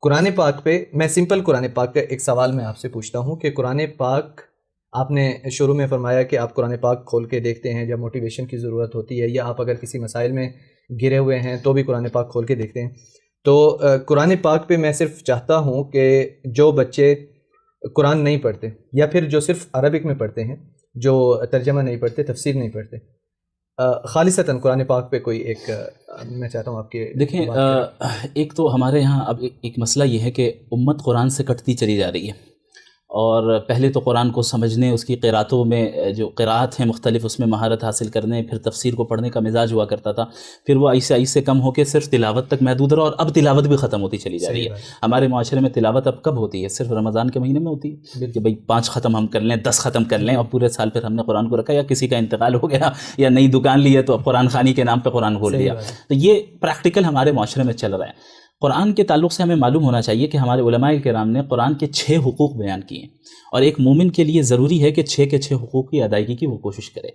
قرآن پاک پہ میں سمپل قرآن پاک کا ایک سوال میں آپ سے پوچھتا ہوں کہ قرآن پاک آپ نے شروع میں فرمایا کہ آپ قرآن پاک کھول کے دیکھتے ہیں جب موٹیویشن کی ضرورت ہوتی ہے، یا آپ اگر کسی مسائل میں گرے ہوئے ہیں تو بھی قرآن پاک کھول کے دیکھتے ہیں. تو قرآن پاک پہ میں صرف چاہتا ہوں کہ جو بچے قرآن نہیں پڑھتے یا پھر جو صرف عربک میں پڑھتے ہیں، جو ترجمہ نہیں پڑھتے، تفسیر نہیں پڑھتے، خالصتاً قرآن پاک پہ کوئی ایک میں چاہتا ہوں آپ کے دیکھیں. ایک تو ہمارے یہاں اب ایک مسئلہ یہ ہے کہ امت قرآن سے کٹتی چلی جا رہی ہے، اور پہلے تو قرآن کو سمجھنے، اس کی قراتوں میں جو قراءت ہیں مختلف، اس میں مہارت حاصل کرنے، پھر تفسیر کو پڑھنے کا مزاج ہوا کرتا تھا، پھر وہ ایسے ایسے کم ہو کے صرف تلاوت تک محدود رہا، اور اب تلاوت بھی ختم ہوتی چلی جا رہی ہے. ہمارے معاشرے میں تلاوت اب کب ہوتی ہے؟ صرف رمضان کے مہینے میں ہوتی ہے کہ بھئی 5 ختم ہم کر لیں، 10 ختم کر لیں، اور پورے سال پھر ہم نے قرآن کو رکھا، یا کسی کا انتقال ہو گیا یا نئی دکان لی ہے تو اب قرآن خوانی کے نام پہ قرآن کھول لیا. تو یہ پریکٹیکل ہمارے معاشرے میں چل رہا ہے. قرآن کے تعلق سے ہمیں معلوم ہونا چاہیے کہ ہمارے علماء کرام نے قرآن کے 6 حقوق بیان کیے ہیں، اور ایک مومن کے لیے ضروری ہے کہ 6 کے 6 حقوق کی ادائیگی کی وہ کوشش کرے.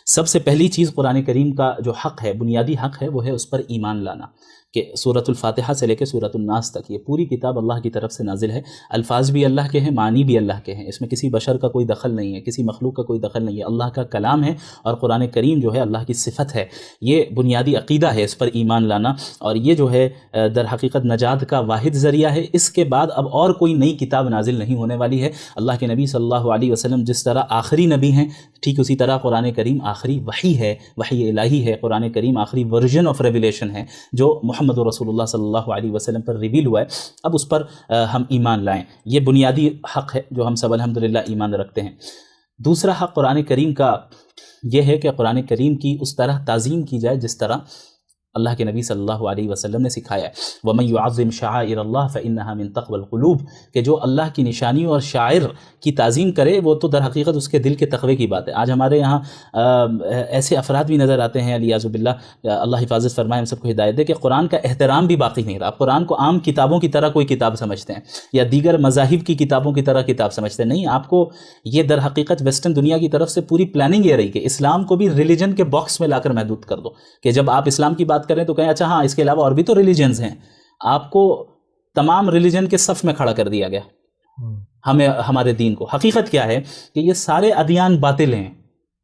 سب سے پہلی چیز قرآن کریم کا جو حق ہے، بنیادی حق ہے، وہ ہے اس پر ایمان لانا. کہ سورۃ الفاتحہ سے لے کے سورۃ الناس تک یہ پوری کتاب اللہ کی طرف سے نازل ہے. الفاظ بھی اللہ کے ہیں، معنی بھی اللہ کے ہیں، اس میں کسی بشر کا کوئی دخل نہیں ہے، کسی مخلوق کا کوئی دخل نہیں ہے. اللہ کا کلام ہے، اور قرآن کریم جو ہے اللہ کی صفت ہے. یہ بنیادی عقیدہ ہے، اس پر ایمان لانا، اور یہ جو ہے در حقیقت نجات کا واحد ذریعہ ہے. اس کے بعد اب اور کوئی نئی کتاب نازل نہیں ہونے والی ہے. اللہ کے نبی صلی اللہ علیہ وسلم جس طرح آخری نبی ہیں، ٹھیک اسی طرح قرآن کریم آخری وحی ہے، وحی الہی ہے. قرآن کریم آخری ورژن آف ریویلیشن ہے جو محمد رسول اللہ صلی اللہ علیہ وسلم پر ریویل ہوا ہے. اب اس پر ہم ایمان لائیں. یہ بنیادی حق ہے جو ہم سب الحمدللہ ایمان رکھتے ہیں. دوسرا حق قرآن کریم کا یہ ہے کہ قرآن کریم کی اس طرح تعظیم کی جائے جس طرح اللہ کے نبی صلی اللہ علیہ وسلم نے سکھایا ہے. وَمَن يُعَظِّمْ شَعَائِرَ اللَّهِ فَإِنَّهَا مِن تَقْوَى الْقُلُوبِ، کہ جو اللہ کی نشانی اور شاعر کی تعظیم کرے وہ تو در حقیقت اس کے دل کے تقوی کی بات ہے. آج ہمارے یہاں ایسے افراد بھی نظر آتے ہیں، علیاذ باللہ، اللہ حفاظت فرمائے، ہم سب کو ہدایت دے، کہ قرآن کا احترام بھی باقی نہیں رہا. قرآن کو عام کتابوں کی طرح کوئی کتاب سمجھتے ہیں، یا دیگر مذاہب کی کتابوں کی طرح کتاب سمجھتے ہیں. نہیں، آپ کو یہ در حقیقت ویسٹرن دنیا کی طرف سے پوری پلاننگ یہ رہی کہ اسلام کو بھی ریلیجن کے باکس میں لا کر محدود کر دو، کہ جب آپ اسلام کی بات کریں تو کہیں اچھا ہاں اس کے علاوہ اور بھی تو ریلیجنز ہیں. آپ کو تمام ریلیجن کے صف میں کھڑا کر دیا گیا. ہمارے دین کو حقیقت کیا ہے کہ یہ سارے ادیان باطل ہیں،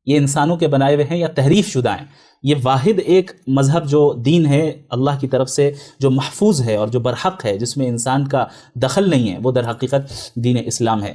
یہ انسانوں کے بنائے ہوئے ہیں یا تحریف شدہ ہیں. یہ واحد ایک مذہب جو دین ہے اللہ کی طرف سے جو محفوظ ہے اور جو برحق ہے، جس میں انسان کا دخل نہیں ہے، وہ در حقیقت دین اسلام ہے.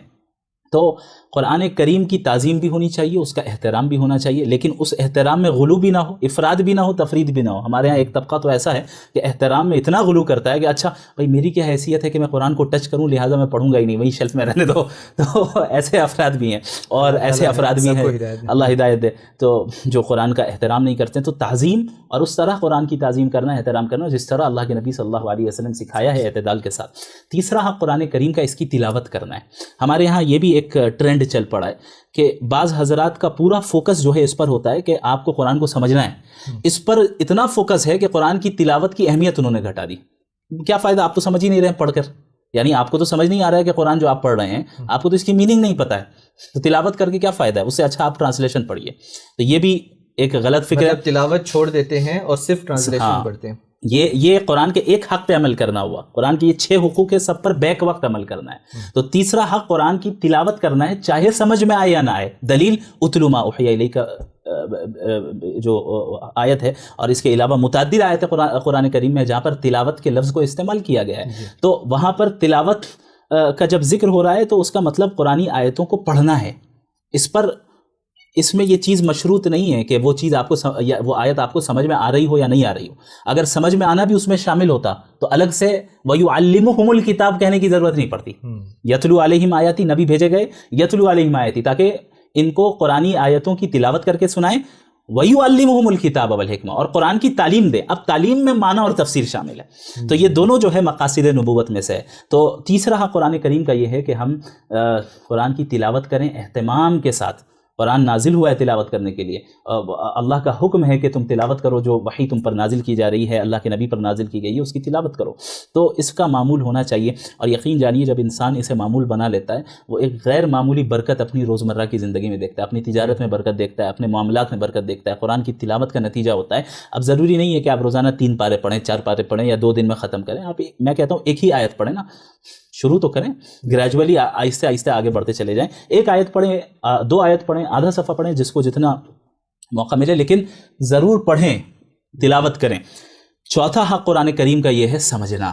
تو قرآن کریم کی تعظیم بھی ہونی چاہیے، اس کا احترام بھی ہونا چاہیے، لیکن اس احترام میں غلو بھی نہ ہو، افراد بھی نہ ہو، تفرید بھی نہ ہو. ہمارے ہاں ایک طبقہ تو ایسا ہے کہ احترام میں اتنا غلو کرتا ہے کہ اچھا بھائی میری کیا حیثیت ہے کہ میں قرآن کو ٹچ کروں، لہٰذا میں پڑھوں گا ہی نہیں، وہی شیلف میں رہنے دو. تو ایسے افراد بھی ہیں، اور ایسے افراد بھی ہیں، اللہ ہدایت دے، تو جو قرآن کا احترام نہیں کرتے. تو تعظیم، اور اس طرح قرآن کی تعظیم کرنا، احترام کرنا جس طرح اللہ کے نبی صلی اللہ علیہ وسلم سکھایا ہے، اعتدال کے ساتھ. تیسرا حق قرآن کریم کا اس کی تلاوت کرنا ہے. ہمارے ہاں یہ بھی ایک ٹرینڈ چل پڑا ہے کہ بعض حضرات کا پورا فوکس جو ہے اس پر ہوتا ہے کہ آپ کو قرآن کو سمجھنا ہے. اس پر اتنا فوکس ہے کہ قرآن کی تلاوت کی اہمیت انہوں نے گھٹا دی. کیا فائدہ، آپ تو سمجھ ہی نہیں رہے ہیں پڑھ کر، یعنی آپ کو تو سمجھ نہیں آ رہا ہے کہ قرآن جو آپ پڑھ رہے ہیں آپ کو تو اس کی میننگ نہیں پتہ ہے، تو تلاوت کر کے کیا فائدہ ہے؟ اس سے اچھا آپ ٹرانسلیشن پڑھیے. تو یہ بھی ایک غلط فکر ہے. تلاوت چھوڑ دیتے ہیں اور صرف ٹرانسلیشن پڑھتے ہیں. یہ قرآن کے ایک حق پہ عمل کرنا ہوا. قرآن کی یہ 6 حقوق ہے، سب پر بیک وقت عمل کرنا ہے. تو تیسرا حق قرآن کی تلاوت کرنا ہے، چاہے سمجھ میں آئے یا نہ آئے. دلیل اتل ما اوحی الیک جو آیت ہے، اور اس کے علاوہ متعدد آیت قرآن کریم میں جہاں پر تلاوت کے لفظ کو استعمال کیا گیا ہے. تو وہاں پر تلاوت کا جب ذکر ہو رہا ہے تو اس کا مطلب قرآنی آیتوں کو پڑھنا ہے. اس میں یہ چیز مشروط نہیں ہے کہ وہ چیز آپ کو وہ آیت آپ کو سمجھ میں آ رہی ہو یا نہیں آ رہی ہو. اگر سمجھ میں آنا بھی اس میں شامل ہوتا تو الگ سے وَيُعَلِّمُهُمُ الْكِتَابَ کہنے کی ضرورت نہیں پڑتی. یتلو علیہم آیاتی، نبی بھیجے گئے یتلو علیہم آیاتی، تاکہ ان کو قرآنی آیتوں کی تلاوت کر کے سنائیں. وَيُعَلِّمُهُمُ الْكِتَابَ وَالْحِكْمَةَ، اور قرآن کی تعلیم دے. اب تعلیم میں معنی اور تفسیر شامل ہے، تو یہ دونوں جو ہے مقاصد نبوت میں سے ہے. تو تیسرا حق قرآن کریم کا یہ ہے کہ ہم قرآن کی تلاوت کریں اہتمام کے ساتھ، قرآن نازل ہوا ہے تلاوت کرنے کے لیے، اللہ کا حکم ہے کہ تم تلاوت کرو، جو وحی تم پر نازل کی جا رہی ہے، اللہ کے نبی پر نازل کی گئی ہے، اس کی تلاوت کرو. تو اس کا معمول ہونا چاہیے. اور یقین جانیے جب انسان اسے معمول بنا لیتا ہے وہ ایک غیر معمولی برکت اپنی روزمرہ کی زندگی میں دیکھتا ہے، اپنی تجارت میں برکت دیکھتا ہے، اپنے معاملات میں برکت دیکھتا ہے. قرآن کی تلاوت کا نتیجہ ہوتا ہے. اب ضروری نہیں ہے کہ آپ روزانہ 3 پارے پڑھیں، 4 پارے پڑھیں یا 2 دن میں ختم کریں. آپ میں کہتا ہوں ایک ہی آیت پڑھیں نا، شروع تو کریں، گریجولی آہستہ آہستہ آگے بڑھتے چلے جائیں. 1 آیت پڑھیں، 2 آیت پڑھیں، آدھا صفحہ پڑھیں، جس کو جتنا موقع ملے، لیکن ضرور پڑھیں، تلاوت کریں. چوتھا حق قرآن کریم کا یہ ہے سمجھنا.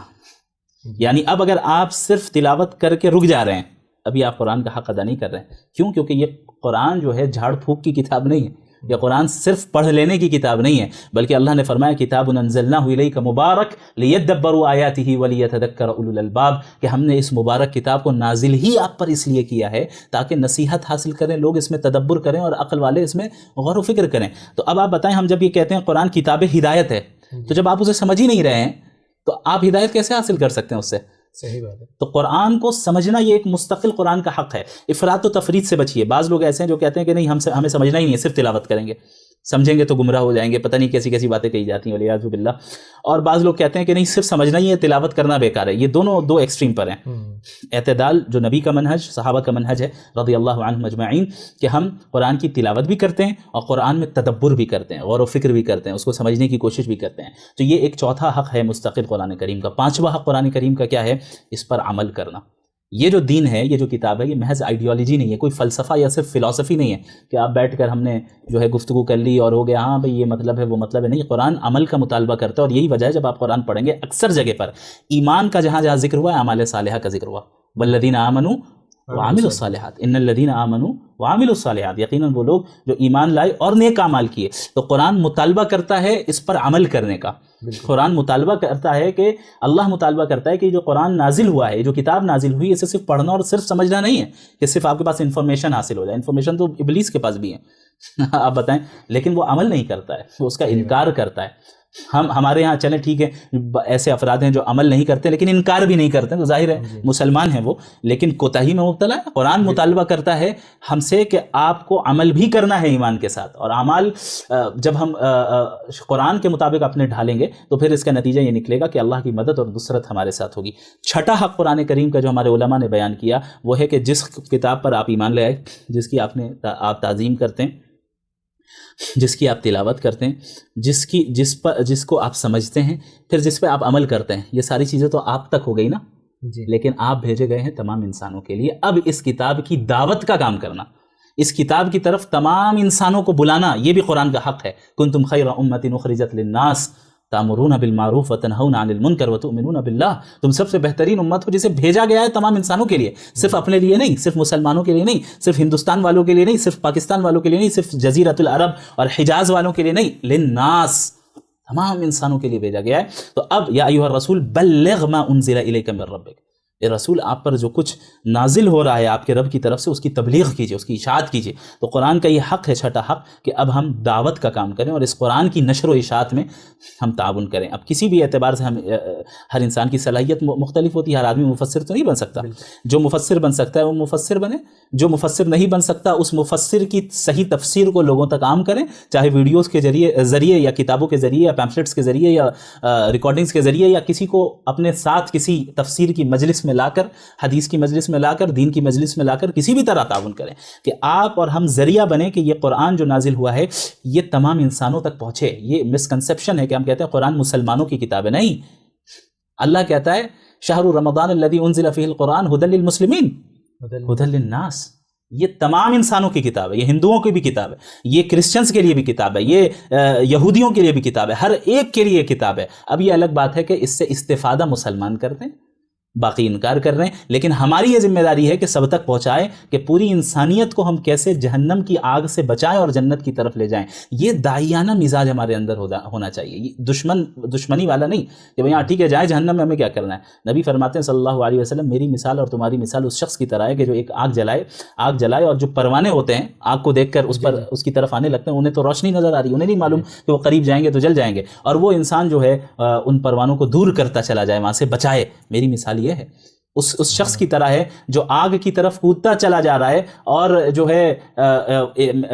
یعنی اب اگر آپ صرف تلاوت کر کے رک جا رہے ہیں، ابھی آپ قرآن کا حق ادا نہیں کر رہے ہیں. کیوں؟ کیونکہ یہ قرآن جو ہے جھاڑ پھونک کی کتاب نہیں ہے، یہ قرآن صرف پڑھ لینے کی کتاب نہیں ہے، بلکہ اللہ نے فرمایا کتاب انزلناہ الیک مبارک لیدبروا آیاتہ ولیتذکر اولو الالباب، کہ ہم نے اس مبارک کتاب کو نازل ہی آپ پر اس لیے کیا ہے تاکہ نصیحت حاصل کریں لوگ، اس میں تدبر کریں اور عقل والے اس میں غور و فکر کریں. تو اب آپ بتائیں، ہم جب یہ کہتے ہیں قرآن کتاب ہدایت ہے، تو جب آپ اسے سمجھ ہی نہیں رہے ہیں تو آپ ہدایت کیسے حاصل کر سکتے ہیں اس سے؟ صحیح بات ہے. تو قرآن کو سمجھنا یہ ایک مستقل قرآن کا حق ہے. افراط و تفریط سے بچیے. بعض لوگ ایسے ہیں جو کہتے ہیں کہ نہیں ہمیں سمجھنا ہی نہیں ہے، صرف تلاوت کریں گے، سمجھیں گے تو گمراہ ہو جائیں گے، پتہ نہیں کیسی کیسی باتیں کہی جاتی ہیں والعیاذ باللہ. اور بعض لوگ کہتے ہیں کہ نہیں صرف سمجھنا ہی ہے، تلاوت کرنا بیکار ہے. یہ دونوں 2 ایکسٹریم پر ہیں. اعتدال جو نبی کا منہج، صحابہ کا منہج ہے رضی اللہ عنہم اجمعین، کہ ہم قرآن کی تلاوت بھی کرتے ہیں اور قرآن میں تدبر بھی کرتے ہیں، غور و فکر بھی کرتے ہیں، اس کو سمجھنے کی کوشش بھی کرتے ہیں. تو یہ ایک چوتھا حق ہے مستقل قرآن کریم کا. 5واں حق قرآن کریم کا کیا ہے؟ اس پر عمل کرنا. یہ جو دین ہے، یہ جو کتاب ہے، یہ محض آئیڈیالوجی نہیں ہے، کوئی فلسفہ یا صرف فلسفی نہیں ہے کہ آپ بیٹھ کر ہم نے جو ہے گفتگو کر لی اور ہو گیا ہاں بھئی یہ مطلب ہے وہ مطلب ہے. نہیں، قرآن عمل کا مطالبہ کرتا ہے. اور یہی وجہ ہے جب آپ قرآن پڑھیں گے اکثر جگہ پر ایمان کا جہاں جہاں ذکر ہوا ہے، اعمال صالحہ کا ذکر ہوا. والذین آمنوا وعملوا الصالحات، ان الذین آمنوا وعملوا الصالحات، یقیناً وہ لوگ جو ایمان لائے اور نیک اعمال کیے. تو قرآن مطالبہ کرتا ہے اس پر عمل کرنے کا. قرآن مطالبہ کرتا ہے کہ اللہ مطالبہ کرتا ہے کہ جو قرآن نازل ہوا ہے، جو کتاب نازل ہوئی ہے، اسے صرف پڑھنا اور صرف سمجھنا نہیں ہے کہ صرف آپ کے پاس انفارمیشن حاصل ہو جائے. انفارمیشن تو ابلیس کے پاس بھی ہے آپ بتائیں، لیکن وہ عمل نہیں کرتا ہے، وہ اس کا انکار کرتا ہے. ہمارے ہاں چلیں ٹھیک ہے، ایسے افراد ہیں جو عمل نہیں کرتے لیکن انکار بھی نہیں کرتے، تو ظاہر ہے مسلمان ہیں وہ، لیکن کوتاہی میں مبتلا ہے. قرآن مطالبہ کرتا ہے ہم سے کہ آپ کو عمل بھی کرنا ہے ایمان کے ساتھ. اور اعمال جب ہم قرآن کے مطابق اپنے ڈھالیں گے تو پھر اس کا نتیجہ یہ نکلے گا کہ اللہ کی مدد اور نصرت ہمارے ساتھ ہوگی. چھٹا حق قرآن کریم کا جو ہمارے علماء نے بیان کیا وہ ہے کہ جس کتاب پر آپ ایمان لے آئے، جس کی آپ تعظیم کرتے ہیں، جس کی آپ تلاوت کرتے ہیں، جس کو آپ سمجھتے ہیں، پھر جس پہ آپ عمل کرتے ہیں، یہ ساری چیزیں تو آپ تک ہو گئی نا جی. لیکن آپ بھیجے گئے ہیں تمام انسانوں کے لیے. اب اس کتاب کی دعوت کا کام کرنا، اس کتاب کی طرف تمام انسانوں کو بلانا، یہ بھی قرآن کا حق ہے. کنتم خیر امۃ اخرجت للناس تأمرون بالمعروف وتنہون عن المنکر وتؤمنون باللہ، تم سب سے بہترین امت ہو جسے بھیجا گیا ہے تمام انسانوں کے لیے، صرف اپنے لیے نہیں، صرف مسلمانوں کے لیے نہیں، صرف ہندوستان والوں کے لیے نہیں، صرف پاکستان والوں کے لیے نہیں، صرف جزیرۃ العرب اور حجاز والوں کے لیے نہیں، للناس، تمام انسانوں کے لیے بھیجا گیا ہے. تو اب یا ایھا الرسول بلغ ما انزل الیک من ربک، اے رسول آپ پر جو کچھ نازل ہو رہا ہے آپ کے رب کی طرف سے اس کی تبلیغ کیجئے، اس کی اشاعت کیجئے. تو قرآن کا یہ حق ہے، چھٹا حق، کہ اب ہم دعوت کا کام کریں اور اس قرآن کی نشر و اشاعت میں ہم تعاون کریں. اب کسی بھی اعتبار سے ہر انسان کی صلاحیت مختلف ہوتی ہے، ہر آدمی مفسر تو نہیں بن سکتا. جو مفسر بن سکتا ہے وہ مفسر بنے، جو مفسر نہیں بن سکتا اس مفسر کی صحیح تفسیر کو لوگوں تک عام کریں، چاہے ویڈیوز کے ذریعے یا کتابوں کے ذریعے یا پیمفلیٹس کے ذریعے یا ریکارڈنگز کے ذریعے، یا کسی کو اپنے ساتھ کسی تفسیر کی مجلس میں لا کر، حدیث کی مجلس میں لا کر، دین کی مجلس میں لا کر کسی بھی طرح تعاون کریں کہ آپ اور ہم ذریعہ بنیں کہ یہ قرآن جو نازل ہوا ہے یہ تمام انسانوں تک پہنچے. یہ مسکنسیپشن ہے کہ ہم کہتے ہیں قرآن مسلمانوں کی کتاب ہے. نہیں، اللہ کہتا ہے شہر رمضان الذی انزل فیہ القرآن ھدی للمسلمین ھدی للناس، یہ تمام انسانوں کی کتاب ہے، یہ ہندوؤں کی بھی کتاب ہے، یہ کرسچنز کے لیے بھی کتاب ہے، یہ یہودیوں کے لیے بھی کتاب ہے، ہر ایک کے لیے کتاب ہے. اب یہ الگ بات ہے کہ اس سے استفادہ مسلمان کرتے ہیں، باقی انکار کر رہے ہیں، لیکن ہماری یہ ذمہ داری ہے کہ سب تک پہنچائے کہ پوری انسانیت کو ہم کیسے جہنم کی آگ سے بچائیں اور جنت کی طرف لے جائیں. یہ داعیانہ مزاج ہمارے اندر ہونا چاہیے، یہ دشمنی والا نہیں کہ بھئی ہاں ٹھیک ہے جائیں جہنم میں، ہمیں کیا کرنا ہے. نبی فرماتے ہیں صلی اللہ علیہ وسلم میری مثال اور تمہاری مثال اس شخص کی طرح ہے کہ جو ایک آگ جلائے اور جو پروانے ہوتے ہیں آگ کو دیکھ کر اس کی طرف آنے لگتے ہیں، انہیں تو روشنی نظر آ رہی، انہیں نہیں معلوم کہ وہ قریب جائیں گے تو جل جائیں گے، اور وہ انسان جو ہے ان پروانوں کو دور کرتا چلا جائے، وہاں سے بچائے. میری مثال یہ ہے اس شخص کی طرح ہے جو آگ کی طرف کودتا چلا جا رہا ہے اور جو ہے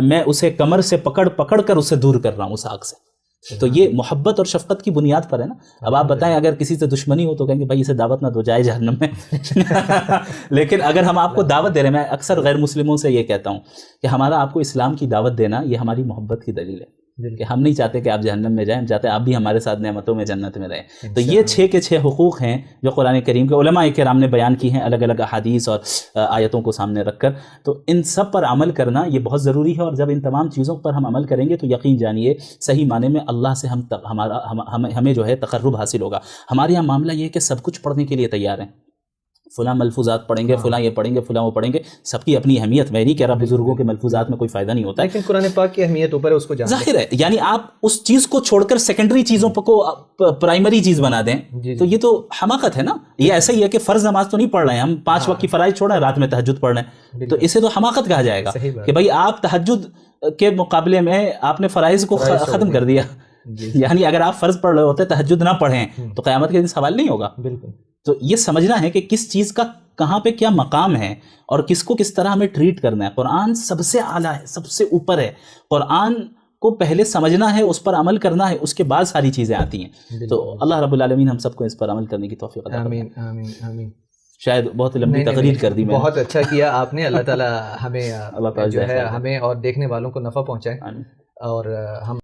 میں اسے کمر سے پکڑ کر اسے دور کر رہا ہوں اس آگ سے. تو یہ محبت اور شفقت کی بنیاد پر ہے نا. اب آپ بتائیں اگر کسی سے دشمنی ہو تو کہیں گے بھائی اسے دعوت نہ دو جائے جہنم میں. لیکن اگر ہم آپ کو دعوت دے رہے ہیں، میں اکثر غیر مسلموں سے یہ کہتا ہوں کہ ہمارا آپ کو اسلام کی دعوت دینا یہ ہماری محبت کی دلیل ہے کہ ہم نہیں چاہتے کہ آپ جہنم میں جائیں، ہم چاہتے ہیں آپ بھی ہمارے ساتھ نعمتوں میں جنت میں رہیں. تو یہ 6 کے 6 حقوق ہیں جو قرآن کریم کے علماء کرام نے بیان کی ہیں الگ الگ احادیث اور آیتوں کو سامنے رکھ کر. تو ان سب پر عمل کرنا یہ بہت ضروری ہے، اور جب ان تمام چیزوں پر ہم عمل کریں گے تو یقین جانیے صحیح معنی میں اللہ سے ہمیں جو ہے تقرب حاصل ہوگا. ہمارے یہاں معاملہ یہ ہے کہ سب کچھ پڑھنے کے لیے تیار ہیں، فلاں ملفوظات پڑھیں گے، فلاں یہ پڑھیں گے، فلاں وہ پڑھیں گے. سب کی اپنی اہمیت، میں نہیں کہہ رہا بزرگوں کے ملفوظات میں کوئی فائدہ نہیں ہوتا ہے، لیکن قرآن پاک کی اہمیت اوپر ہے، اس کو جانیں. ظاہر ہے. یعنی آپ اس چیز کو چھوڑ کر سیکنڈری چیزوں کو پرائمری چیز بنا دیں تو یہ تو حماقت ہے نا. یہ ایسا ہی ہے کہ فرض نماز تو نہیں پڑھ رہے ہیں ہم، 5 وقت کی فرائض چھوڑ رہے ہیں، رات میں تہجد پڑھ رہے ہیں، تو اسے تو حماقت کہا جائے گا کہ بھائی آپ تہجد کے مقابلے میں آپ نے فرائض کو ختم کر دیا. یعنی اگر آپ فرض پڑھ رہے ہوتے تہجد نہ پڑھیں تو قیامت کے دن سوال نہیں ہوگا. بالکل. تو یہ سمجھنا ہے کہ کس چیز کا کہاں پہ کیا مقام ہے اور کس کو کس طرح ہمیں ٹریٹ کرنا ہے. قرآن سب سے اعلیٰ ہے، سب سے اوپر ہے. قرآن کو پہلے سمجھنا ہے، اس پر عمل کرنا ہے، اس کے بعد ساری چیزیں آتی ہیں. تو اللہ رب العالمین ہم سب کو اس پر عمل کرنے کی توفیق عطا فرمائے. آمین آمین آمین. شاید بہت لمبی تقریر کر دی میں. بہت اچھا کیا آپ نے. اللہ تعالیٰ ہمیں جو ہے ہمیں اور دیکھنے والوں کو نفع پہنچائے. اور ہم